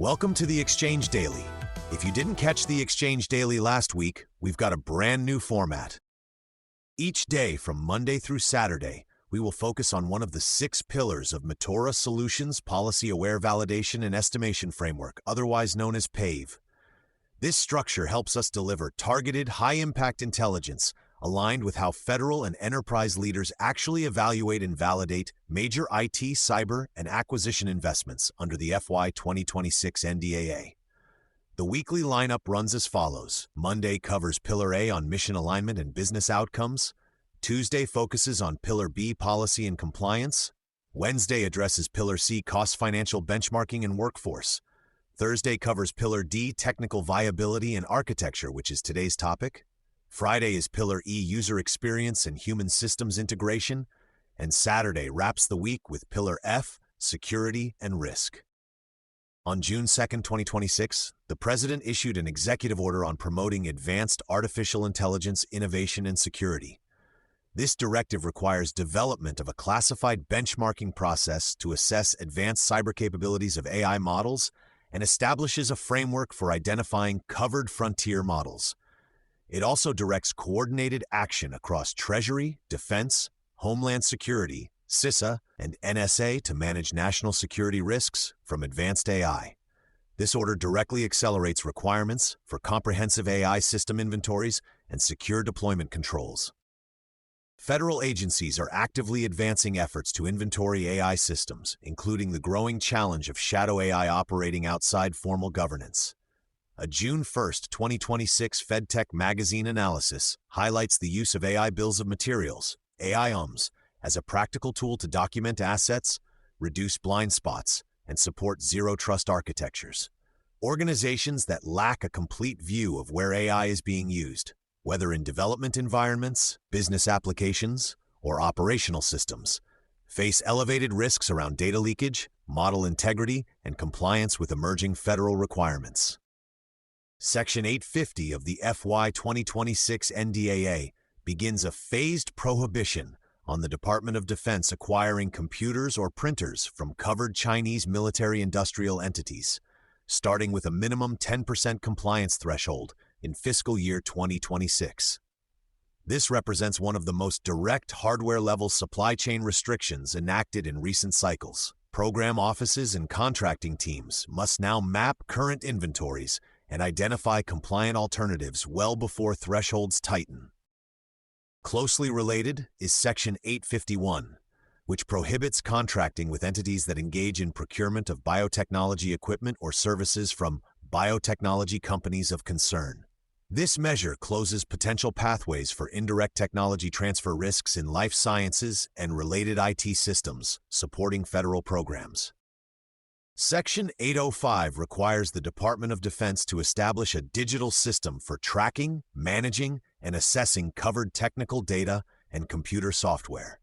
Welcome to the Exchange Daily. If you didn't catch the Exchange Daily last week, we've got a brand new format. Each day from Monday through Saturday, we will focus on one of the 6 pillars of Matora Solutions Policy-Aware Validation and Estimation Framework, otherwise known as PAVE. This structure helps us deliver targeted, high-impact intelligence aligned with how federal and enterprise leaders actually evaluate and validate major IT, cyber, and acquisition investments under the FY 2026 NDAA. The weekly lineup runs as follows. Monday covers Pillar A on mission alignment and business outcomes. Tuesday focuses on Pillar B, policy and compliance. Wednesday addresses Pillar C, cost financial benchmarking and workforce. Thursday covers Pillar D, technical viability and architecture, which is today's topic. Friday is Pillar E, user experience and human systems integration. And Saturday wraps the week with Pillar F, security and risk. On June 2, 2026, the President issued an executive order on promoting advanced artificial intelligence, innovation, and security. This directive requires development of a classified benchmarking process to assess advanced cyber capabilities of AI models and establishes a framework for identifying covered frontier models. It also directs coordinated action across Treasury, Defense, Homeland Security, CISA, and NSA to manage national security risks from advanced AI. This order directly accelerates requirements for comprehensive AI system inventories and secure deployment controls. Federal agencies are actively advancing efforts to inventory AI systems, including the growing challenge of shadow AI operating outside formal governance. A June 1, 2026 FedTech magazine analysis highlights the use of AI bills of materials, AIOMs, as a practical tool to document assets, reduce blind spots, and support zero-trust architectures. Organizations that lack a complete view of where AI is being used, whether in development environments, business applications, or operational systems, face elevated risks around data leakage, model integrity, and compliance with emerging federal requirements. Section 850 of the FY 2026 NDAA begins a phased prohibition on the Department of Defense acquiring computers or printers from covered Chinese military-industrial entities, starting with a minimum 10% compliance threshold in fiscal year 2026. This represents one of the most direct hardware-level supply chain restrictions enacted in recent cycles. Program offices and contracting teams must now map current inventories and identify compliant alternatives well before thresholds tighten. Closely related is Section 851, which prohibits contracting with entities that engage in procurement of biotechnology equipment or services from biotechnology companies of concern. This measure closes potential pathways for indirect technology transfer risks in life sciences and related IT systems supporting federal programs. Section 805 requires the Department of Defense to establish a digital system for tracking, managing, and assessing covered technical data and computer software.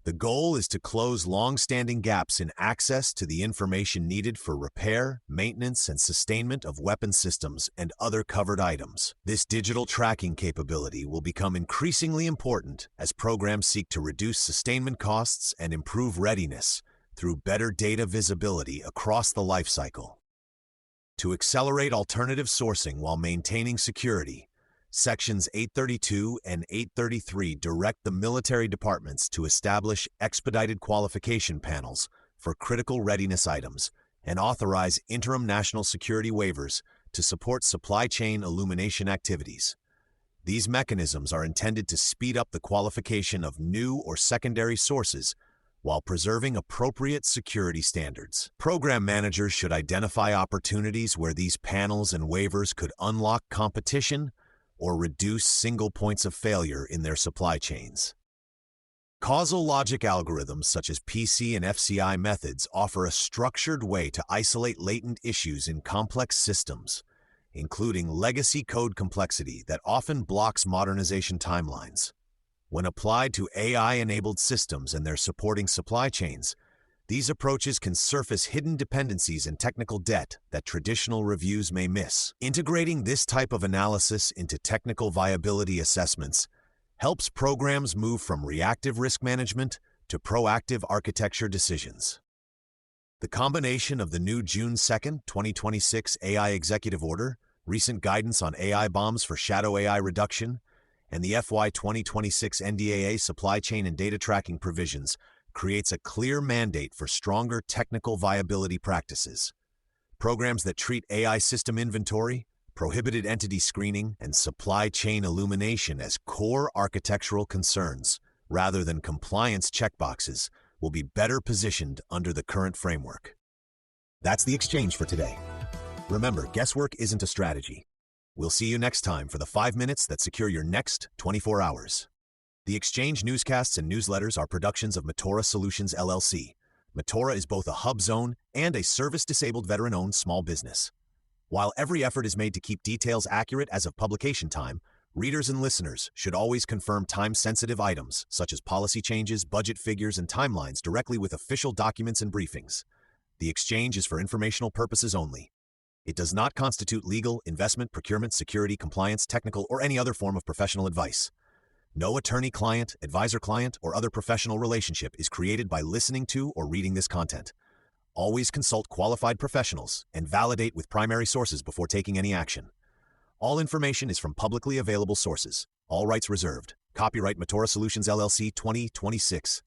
The goal is to close long-standing gaps in access to the information needed for repair, maintenance, and sustainment of weapon systems and other covered items. This digital tracking capability will become increasingly important as programs seek to reduce sustainment costs and improve readiness through better data visibility across the lifecycle. To accelerate alternative sourcing while maintaining security, Sections 832 and 833 direct the military departments to establish expedited qualification panels for critical readiness items and authorize interim national security waivers to support supply chain illumination activities. These mechanisms are intended to speed up the qualification of new or secondary sources while preserving appropriate security standards. Program managers should identify opportunities where these panels and waivers could unlock competition or reduce single points of failure in their supply chains. Causal logic algorithms such as PC and FCI methods offer a structured way to isolate latent issues in complex systems, including legacy code complexity that often blocks modernization timelines. When applied to AI-enabled systems and their supporting supply chains, these approaches can surface hidden dependencies and technical debt that traditional reviews may miss. Integrating this type of analysis into technical viability assessments helps programs move from reactive risk management to proactive architecture decisions. The combination of the new June 2nd, 2026 AI Executive Order, recent guidance on AI bombs for shadow AI reduction, and the FY 2026 NDAA supply chain and data tracking provisions creates a clear mandate for stronger technical viability practices. Programs that treat AI system inventory, prohibited entity screening, and supply chain illumination as core architectural concerns, rather than compliance checkboxes, will be better positioned under the current framework. That's the exchange for today. Remember, guesswork isn't a strategy. We'll see you next time for the 5 minutes that secure your next 24 hours. The Exchange newscasts and newsletters are productions of Matora Solutions LLC. Matora is both a hub zone and a service-disabled veteran-owned small business. While every effort is made to keep details accurate as of publication time, readers and listeners should always confirm time-sensitive items, such as policy changes, budget figures, and timelines directly with official documents and briefings. The Exchange is for informational purposes only. It does not constitute legal, investment, procurement, security, compliance, technical, or any other form of professional advice. No attorney-client, advisor-client, or other professional relationship is created by listening to or reading this content. Always consult qualified professionals and validate with primary sources before taking any action. All information is from publicly available sources. All rights reserved. Copyright Matora Solutions LLC 2026.